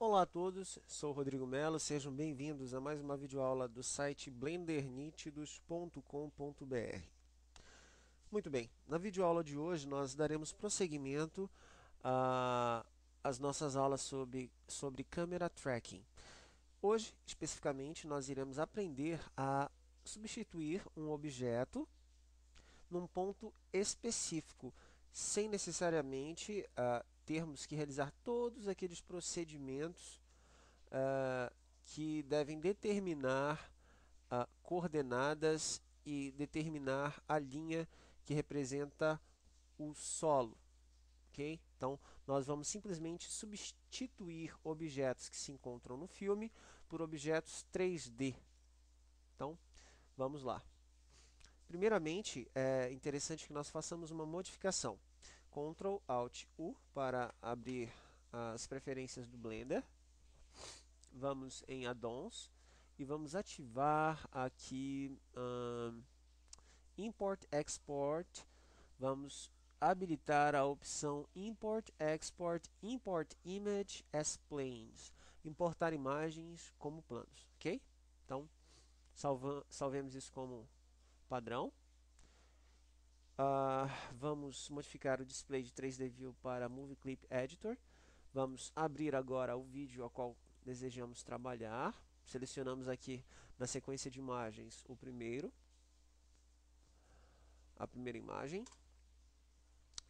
Olá a todos, sou o Rodrigo Melo, sejam bem-vindos a mais uma videoaula do site blendernítidos.com.br. Muito bem, na videoaula de hoje nós daremos prosseguimento às nossas aulas sobre câmera tracking. Hoje, especificamente, nós iremos aprender a substituir um objeto num ponto específico, sem necessariamente termos que realizar todos aqueles procedimentos que devem determinar coordenadas e determinar a linha que representa o solo. Okay? Então, nós vamos simplesmente substituir objetos que se encontram no filme por objetos 3D. Então, vamos lá. Primeiramente, é interessante que nós façamos uma modificação. Ctrl Alt U para abrir as preferências do Blender. Vamos em Add-ons e vamos ativar aqui Import Export. Vamos habilitar a opção Import Export Import Image as Planes, importar imagens como planos, ok? Então, salvemos isso como padrão. Vamos modificar o display de 3D View para Movie Clip Editor. Vamos abrir agora o vídeo ao qual desejamos trabalhar. Selecionamos aqui na sequência de imagens a primeira imagem.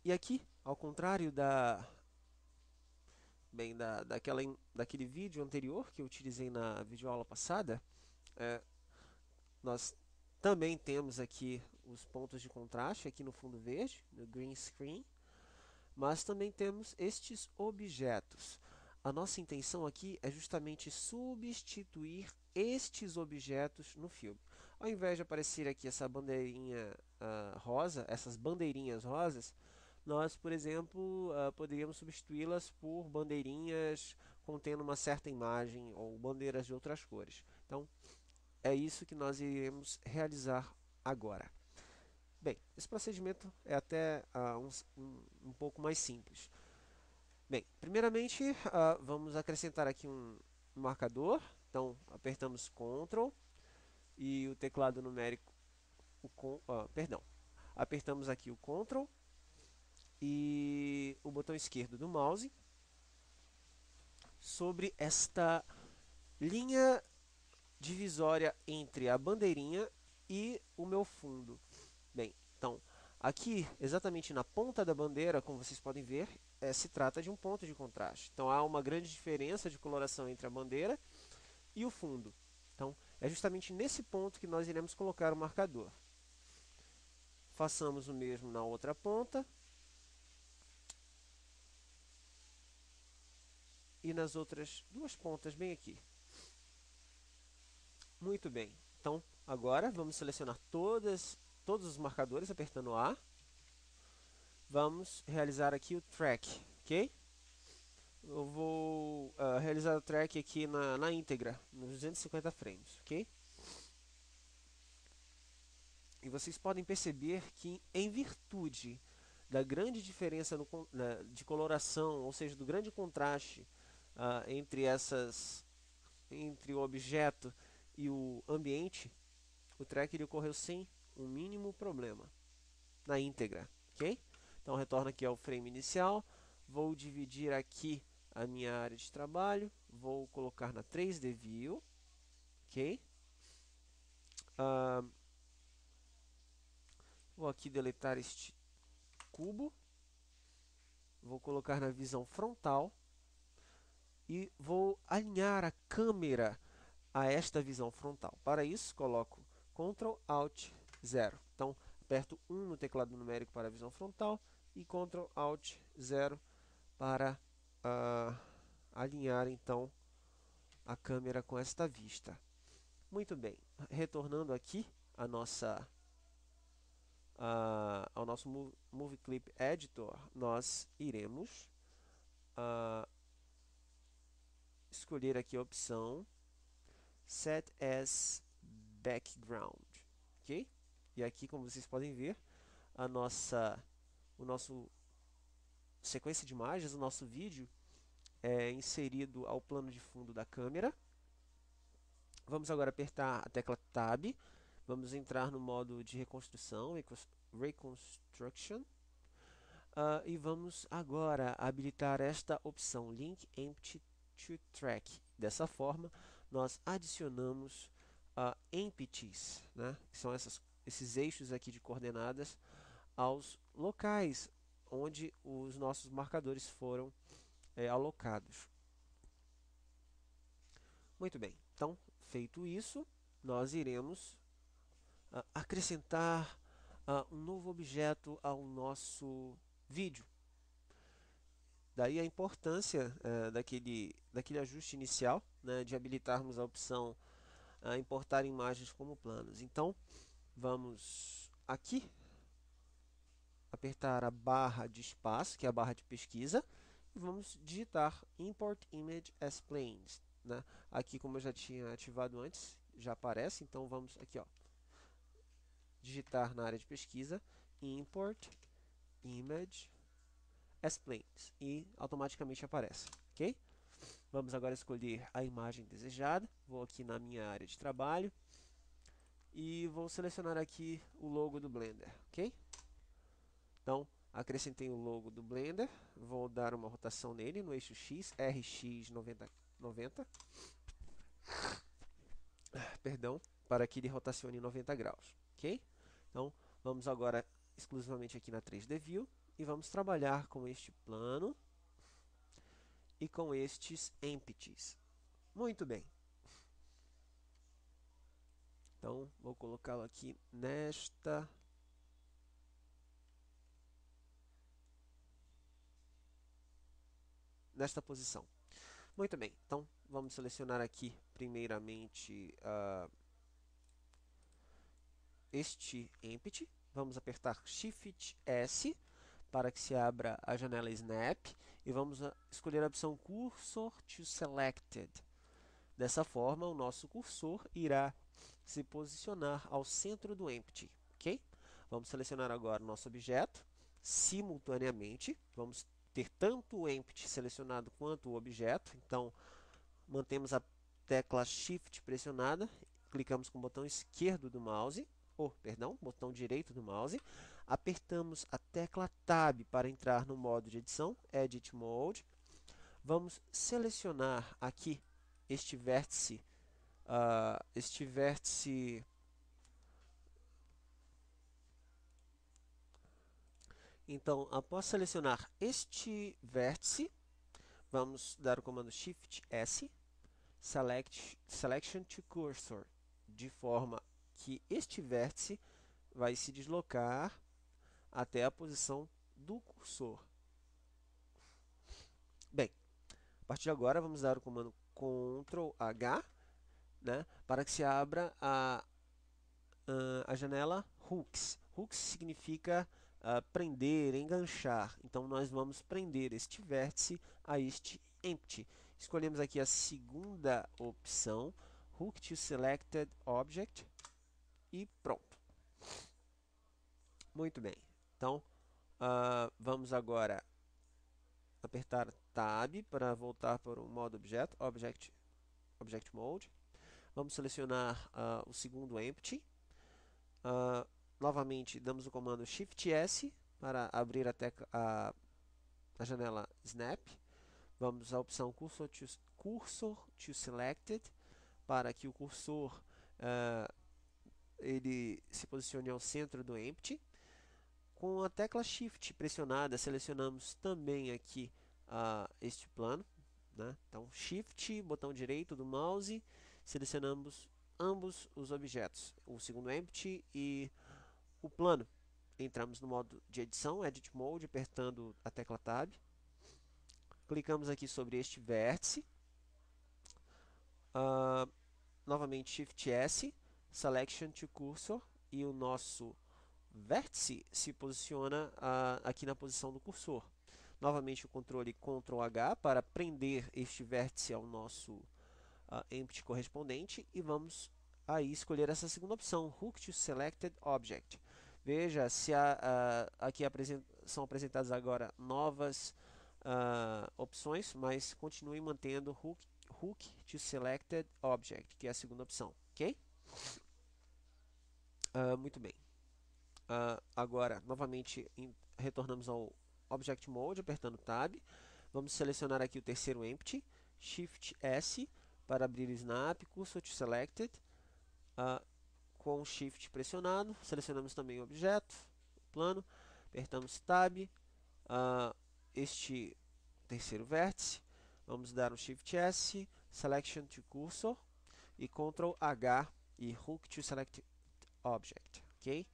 E aqui, ao contrário daquele vídeo anterior que eu utilizei na videoaula passada, nós também temos aqui os pontos de contraste aqui no fundo verde, no green screen, mas também temos estes objetos. A nossa intenção aqui é justamente substituir estes objetos no filme. Ao invés de aparecer aqui essa bandeirinha rosa, essas bandeirinhas rosas, nós, por exemplo, poderíamos substituí-las por bandeirinhas contendo uma certa imagem ou bandeiras de outras cores. Então, é isso que nós iremos realizar agora. Bem, esse procedimento é até um pouco mais simples. Bem, primeiramente, vamos acrescentar aqui um marcador. Então, apertamos Ctrl e o teclado numérico, apertamos aqui o Ctrl e o botão esquerdo do mouse sobre esta linha divisória entre a bandeirinha e o meu fundo. Bem, então, aqui, exatamente na ponta da bandeira, como vocês podem ver, se trata de um ponto de contraste. Então, há uma grande diferença de coloração entre a bandeira e o fundo. Então, é justamente nesse ponto que nós iremos colocar o marcador. Façamos o mesmo na outra ponta. E nas outras duas pontas, bem aqui. Muito bem. Então, agora vamos selecionar todos os marcadores apertando A. Vamos realizar aqui o track, ok? Eu vou realizar o track aqui na íntegra, nos 250 frames, ok? E vocês podem perceber que, em virtude da grande diferença de coloração, ou seja, do grande contraste entre o objeto e o ambiente, o track ele ocorreu sem um mínimo problema na íntegra, ok? Então retorno aqui ao frame inicial, vou dividir aqui a minha área de trabalho, vou colocar na 3D View, ok? Vou aqui deletar este cubo, vou colocar na visão frontal e vou alinhar a câmera a esta visão frontal. Para isso, coloco Ctrl Alt 0. Então, aperto 1 no teclado numérico para a visão frontal e Ctrl Alt 0 para alinhar então a câmera com esta vista. Muito bem, retornando aqui ao nosso Movie Clip Editor, nós iremos escolher aqui a opção Set as Background, ok? E aqui, como vocês podem ver, o nosso sequência de imagens, o nosso vídeo inserido ao plano de fundo da câmera. Vamos agora apertar a tecla Tab. Vamos entrar no modo de reconstrução, Reconstruction. E vamos agora habilitar esta opção Link Empty to Track. Dessa forma, nós adicionamos empties, né, que são esses eixos aqui de coordenadas, aos locais onde os nossos marcadores foram alocados. Muito bem, então, feito isso, nós iremos acrescentar um novo objeto ao nosso vídeo. Daí a importância daquele ajuste inicial, né, de habilitarmos a opção importar imagens como planos. Então, vamos aqui apertar a barra de espaço, que é a barra de pesquisa, e vamos digitar Import Image as Planes, né? Aqui, como eu já tinha ativado antes, já aparece, então vamos aqui, ó, digitar na área de pesquisa Import Image as Planes e automaticamente aparece, ok? Vamos agora escolher a imagem desejada. Vou aqui na minha área de trabalho e vou selecionar aqui o logo do Blender, ok? Então, acrescentei o logo do Blender, vou dar uma rotação nele no eixo X, RX 90, perdão, para que ele rotacione 90 graus, ok? Então, vamos agora exclusivamente aqui na 3D View e vamos trabalhar com este plano e com estes empties. Muito bem. Então, vou colocá-lo aqui nesta posição. Muito bem, então vamos selecionar aqui primeiramente este empty. Vamos apertar Shift S para que se abra a janela Snap e vamos escolher a opção Cursor to Selected. Dessa forma, o nosso cursor irá se posicionar ao centro do empty, ok? Vamos selecionar agora o nosso objeto simultaneamente. Vamos ter tanto o empty selecionado quanto o objeto. Então, mantemos a tecla Shift pressionada, clicamos com o botão esquerdo do mouse, botão direito do mouse, apertamos a tecla Tab para entrar no modo de edição, Edit Mode. Vamos selecionar aqui este vértice, Então, após selecionar este vértice, vamos dar o comando Shift S, Selection to Cursor, de forma que este vértice vai se deslocar até a posição do cursor. Bem, a partir de agora vamos dar o comando Ctrl H, né, para que se abra a janela Hooks. Hooks significa prender, enganchar. Então, nós vamos prender este vértice a este empty. Escolhemos aqui a segunda opção, Hook to Selected Object, e pronto. Muito bem. Então, vamos agora apertar Tab para voltar para o modo objeto, Object Mode. Vamos selecionar o segundo empty. Novamente, damos o comando Shift S para abrir a janela Snap. Vamos à opção Cursor to Selected, para que o cursor ele se posicione ao centro do empty. Com a tecla Shift pressionada, selecionamos também aqui este plano, né? Então, Shift, botão direito do mouse, selecionamos ambos os objetos, o segundo empty e o plano. Entramos no modo de edição, Edit Mode, apertando a tecla Tab. Clicamos aqui sobre este vértice. Novamente Shift S, Selection to Cursor, e o nosso vértice se posiciona aqui na posição do cursor. Novamente o controle Ctrl H para prender este vértice ao nosso empty correspondente, e vamos aí escolher essa segunda opção, Hook to Selected Object. Veja se aqui são apresentadas agora novas opções, mas continue mantendo Hook to Selected Object, que é a segunda opção, ok? Muito bem. Agora, novamente, retornamos ao Object Mode, apertando Tab. Vamos selecionar aqui o terceiro Empty, Shift S para abrir o Snap, Cursor to Selected. Com Shift pressionado, selecionamos também o objeto, o plano, apertamos Tab, este terceiro vértice, vamos dar um Shift S, Selection to Cursor e Ctrl H e Hook to Select Object, ok?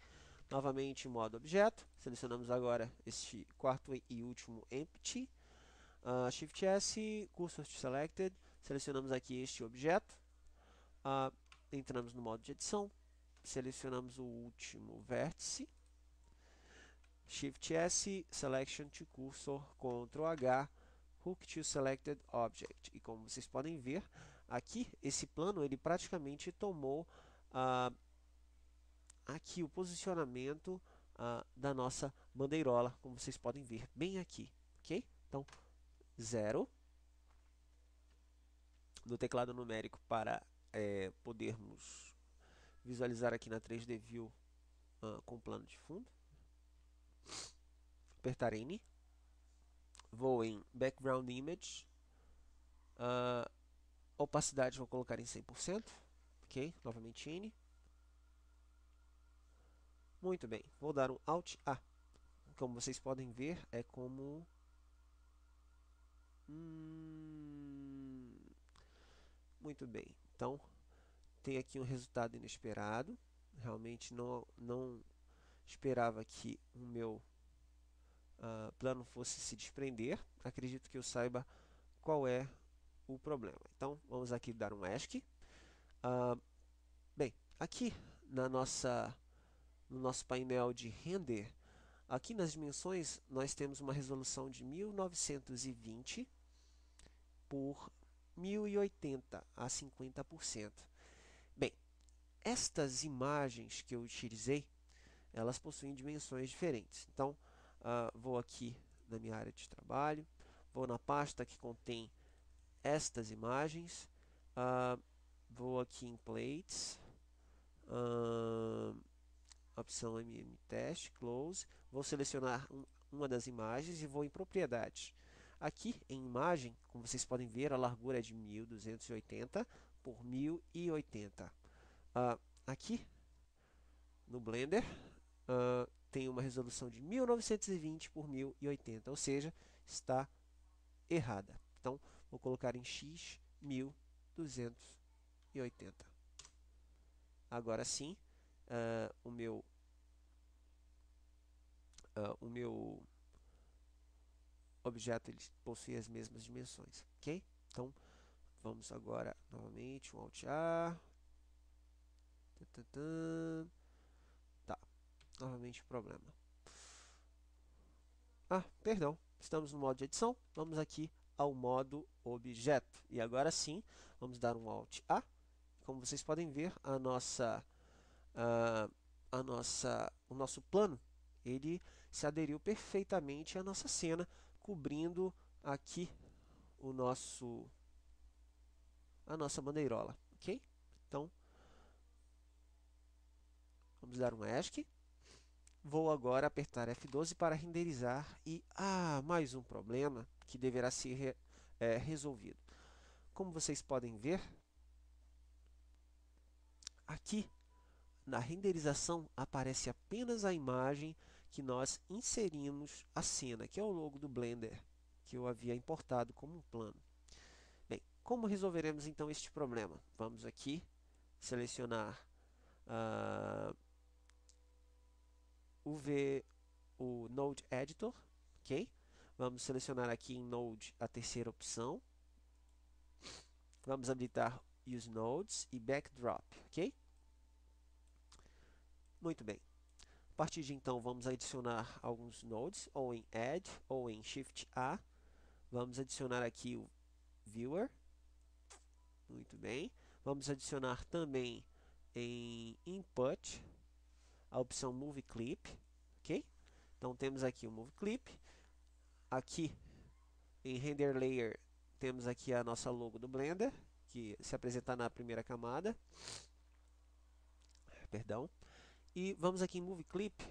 Novamente em modo objeto, selecionamos agora este quarto e último Empty, Shift S, Cursor to Selected, selecionamos aqui este objeto, entramos no modo de edição, selecionamos o último vértice, Shift S, Selection to Cursor, Ctrl H, Hook to Selected Object. E como vocês podem ver, aqui esse plano ele praticamente tomou aqui o posicionamento da nossa bandeirola, como vocês podem ver bem aqui, ok? Então, 0 no teclado numérico para podermos visualizar aqui na 3D View com plano de fundo. Apertar N. Vou em Background Image. Opacidade vou colocar em 100%. Ok, novamente N. Muito bem, vou dar um Alt A. Como vocês podem ver, é como... Muito bem, então tem aqui um resultado inesperado. Realmente não esperava que o meu plano fosse se desprender. Acredito que eu saiba qual é o problema. Então, vamos aqui dar um ESC. Bem, aqui no nosso painel de render, aqui nas dimensões, nós temos uma resolução de 1920 por 1080 a 50%. Bem, estas imagens que eu utilizei, elas possuem dimensões diferentes. Então, vou aqui na minha área de trabalho, vou na pasta que contém estas imagens, vou aqui em Plates, opção Test, Close, vou selecionar uma das imagens e vou em Propriedades. Aqui em Imagem, como vocês podem ver, a largura é de 1280 por 1080. Aqui no Blender, tem uma resolução de 1920 por 1080, ou seja, está errada. Então, vou colocar em X 1280. Agora sim, o meu objeto ele possui as mesmas dimensões, ok? Então, vamos agora novamente um Alt A. Tá, novamente o problema. Perdão, estamos no modo de edição, vamos aqui ao modo objeto. E agora sim, vamos dar um Alt A. Como vocês podem ver, o nosso plano, ele se aderiu perfeitamente à nossa cena, cobrindo aqui a nossa bandeirola, ok? Então, vamos dar um ESC. Vou agora apertar F12 para renderizar e, mais um problema que deverá ser resolvido. Como vocês podem ver, aqui na renderização aparece apenas a imagem que nós inserimos a cena, que é o logo do Blender, que eu havia importado como um plano. Bem, como resolveremos então este problema? Vamos aqui selecionar o Node Editor, ok? Vamos selecionar aqui em Node a terceira opção. Vamos habilitar Use Nodes e Backdrop, ok? Muito bem. A partir de então, vamos adicionar alguns nodes, ou em Add, ou em Shift A. Vamos adicionar aqui o Viewer. Muito bem. Vamos adicionar também em Input a opção Move Clip, ok? Então, temos aqui o Move Clip. Aqui em Render Layer temos aqui a nossa logo do Blender, que se apresenta na primeira camada. Perdão. E vamos aqui em Movie Clip,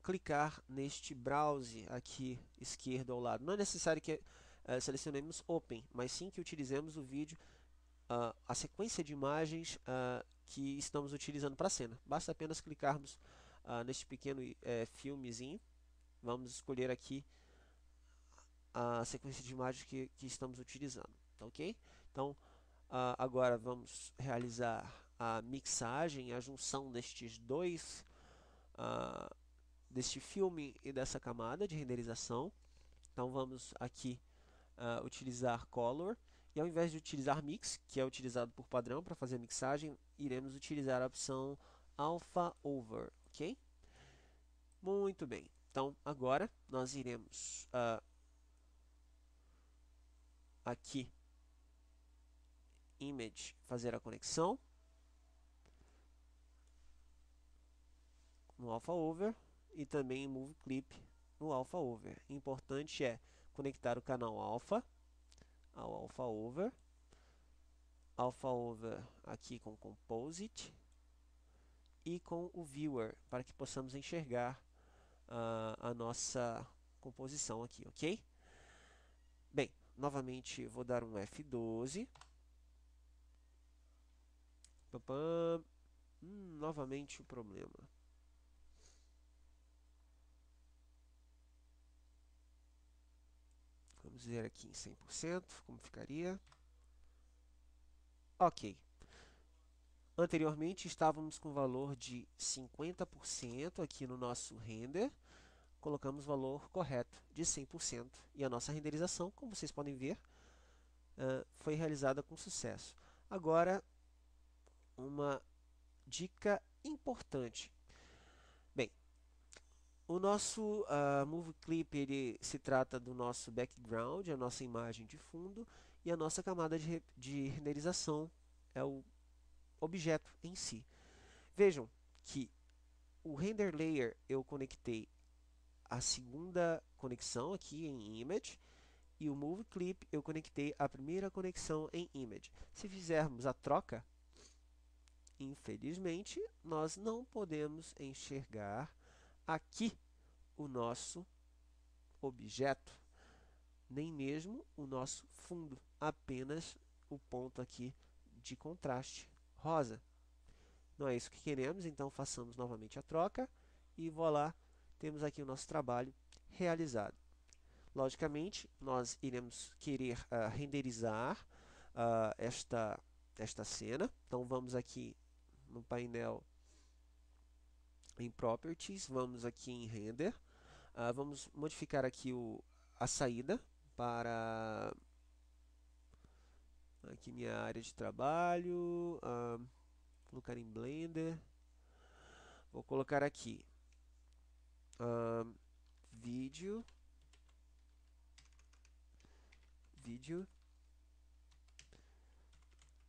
clicar neste browse aqui esquerdo ao lado. Não é necessário que selecionemos Open, mas sim que utilizemos o vídeo, a sequência de imagens que estamos utilizando para a cena. Basta apenas clicarmos neste pequeno filmezinho. Vamos escolher aqui a sequência de imagens que estamos utilizando, tá ok? Então, agora vamos realizar a mixagem, a junção destes dois, deste filme e dessa camada de renderização. Então vamos aqui utilizar Color, e ao invés de utilizar Mix, que é utilizado por padrão para fazer a mixagem, iremos utilizar a opção Alpha Over, ok? Muito bem, então agora nós iremos aqui Image, fazer a conexão no Alpha Over e também Move Clip no Alpha Over. Importante é conectar o canal Alpha ao Alpha Over aqui com Composite e com o Viewer, para que possamos enxergar a nossa composição aqui, ok? Bem, novamente vou dar um F12. Novamente o problema. Vamos ver aqui em 100%, como ficaria. Ok. Anteriormente estávamos com o valor de 50% aqui no nosso render. Colocamos o valor correto de 100%. E a nossa renderização, como vocês podem ver, foi realizada com sucesso. Agora, uma dica importante. Bem, o nosso Movie Clip ele se trata do nosso background, a nossa imagem de fundo, e a nossa camada de renderização é o objeto em si. Vejam que o Render Layer eu conectei a segunda conexão aqui em Image, e o Movie Clip eu conectei a primeira conexão em Image. Se fizermos a troca, infelizmente, nós não podemos enxergar aqui o nosso objeto, nem mesmo o nosso fundo, apenas o ponto aqui de contraste rosa. Não é isso que queremos, então façamos novamente a troca e voilà, temos aqui o nosso trabalho realizado. Logicamente, nós iremos querer renderizar esta cena. Então vamos aqui no painel em Properties, vamos aqui em Render, vamos modificar aqui a saída para aqui minha área de trabalho, colocar em Blender, vou colocar aqui vídeo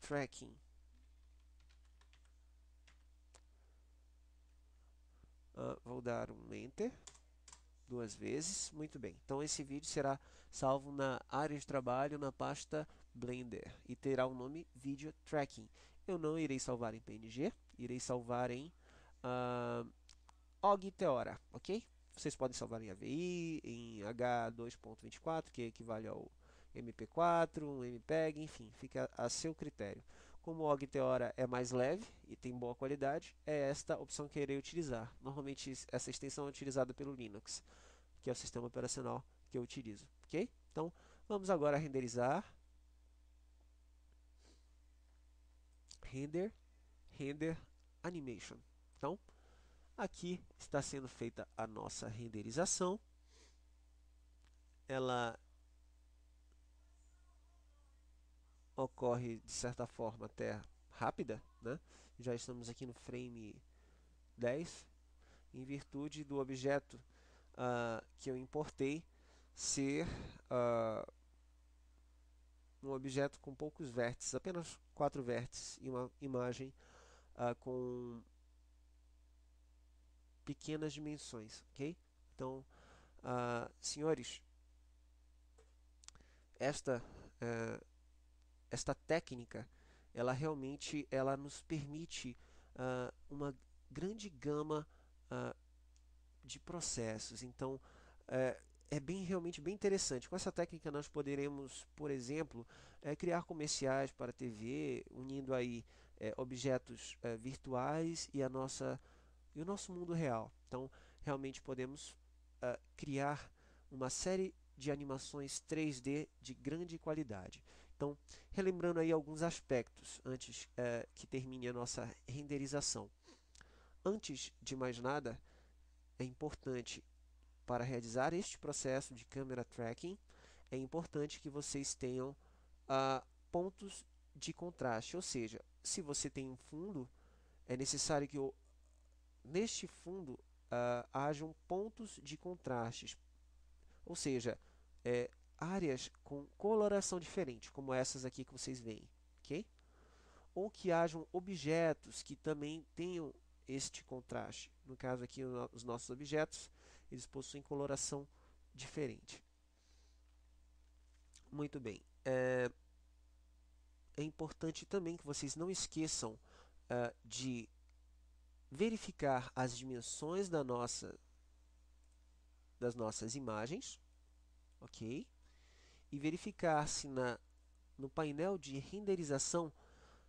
tracking. Vou dar um Enter 2 vezes. Muito bem. Então esse vídeo será salvo na área de trabalho, na pasta Blender, e terá o nome Video Tracking. Eu não irei salvar em PNG, irei salvar em OGG Theora, ok? Vocês podem salvar em AVI, em H2.24, que equivale ao MP4, um MPEG, enfim, fica a seu critério. Como o OGG Theora é mais leve e tem boa qualidade, é esta opção que eu irei utilizar. Normalmente essa extensão é utilizada pelo Linux, que é o sistema operacional que eu utilizo, ok? Então, vamos agora renderizar. Render Animation. Então, aqui está sendo feita a nossa renderização. Ela ocorre de certa forma até rápida, né? Já estamos aqui no frame 10, em virtude do objeto que eu importei ser um objeto com poucos vértices, apenas 4 vértices, e uma imagem com pequenas dimensões, ok? Então, senhores, esta, esta técnica, ela realmente nos permite uma grande gama de processos. Então, realmente bem interessante. Com essa técnica nós poderemos, por exemplo, criar comerciais para TV, unindo aí objetos virtuais e o nosso mundo real. Então, realmente podemos criar uma série de animações 3D de grande qualidade. Então, relembrando aí alguns aspectos antes que termine a nossa renderização. Antes de mais nada, é importante, para realizar este processo de camera tracking, é importante que vocês tenham pontos de contraste, ou seja, se você tem um fundo, é necessário que neste fundo hajam pontos de contrastes, ou seja, áreas com coloração diferente, como essas aqui que vocês veem, ok? Ou que hajam objetos que também tenham este contraste. No caso aqui, os nossos objetos, eles possuem coloração diferente. Muito bem. É importante também que vocês não esqueçam de verificar as dimensões das nossas imagens, ok? E verificar se no painel de renderização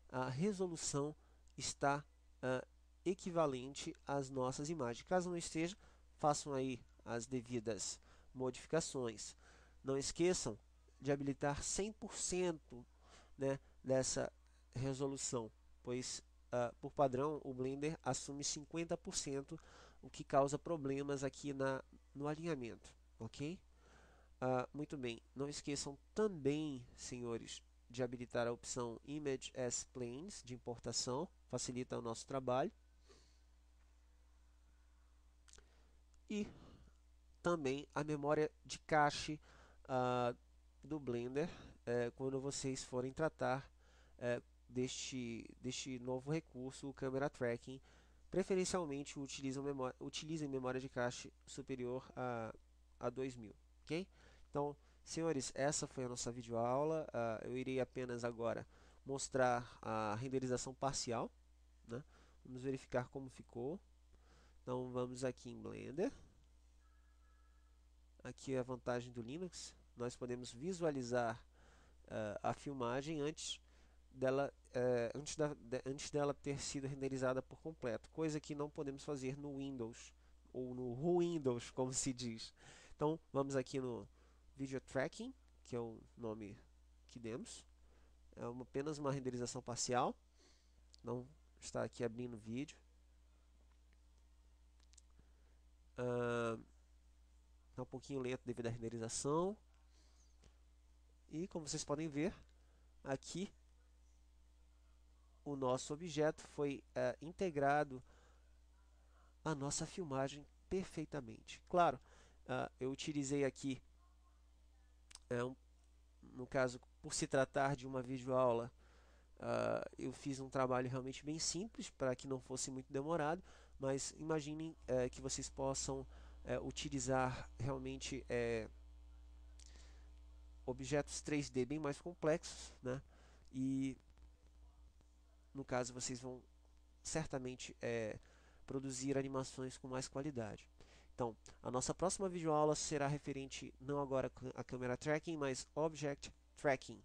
a resolução está equivalente às nossas imagens. Caso não esteja, façam aí as devidas modificações. Não esqueçam de habilitar 100%, né, dessa resolução, pois por padrão o Blender assume 50%, o que causa problemas aqui no alinhamento, ok? Muito bem, não esqueçam também, senhores, de habilitar a opção Image as Planes de importação, facilita o nosso trabalho. E também a memória de cache do Blender, quando vocês forem tratar deste novo recurso, o Camera Tracking. Preferencialmente utilizem memória de cache superior a 2000, ok? Então, senhores, essa foi a nossa videoaula. Eu irei apenas agora mostrar a renderização parcial, né? Vamos verificar como ficou. Então, vamos aqui em Blender. Aqui é a vantagem do Linux. Nós podemos visualizar a filmagem antes dela ter sido renderizada por completo, coisa que não podemos fazer no Windows, ou no Windows, como se diz. Então, vamos aqui no Video Tracking, que é o nome que demos. É apenas uma renderização parcial, não está aqui abrindo o vídeo. Está um pouquinho lento devido à renderização. E como vocês podem ver, aqui o nosso objeto foi integrado à nossa filmagem perfeitamente. Claro, eu utilizei aqui, no caso, por se tratar de uma videoaula, eu fiz um trabalho realmente bem simples para que não fosse muito demorado, mas imaginem que vocês possam utilizar realmente objetos 3D bem mais complexos, né? E no caso vocês vão certamente produzir animações com mais qualidade. Então, a nossa próxima videoaula será referente não agora a câmera tracking, mas object tracking,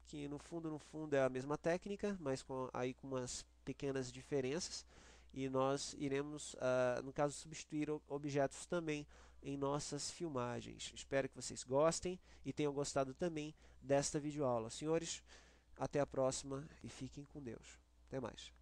que no fundo é a mesma técnica, mas com umas pequenas diferenças, e nós iremos, no caso, substituir objetos também em nossas filmagens. Espero que vocês gostem e tenham gostado também desta videoaula. Senhores, até a próxima e fiquem com Deus. Até mais.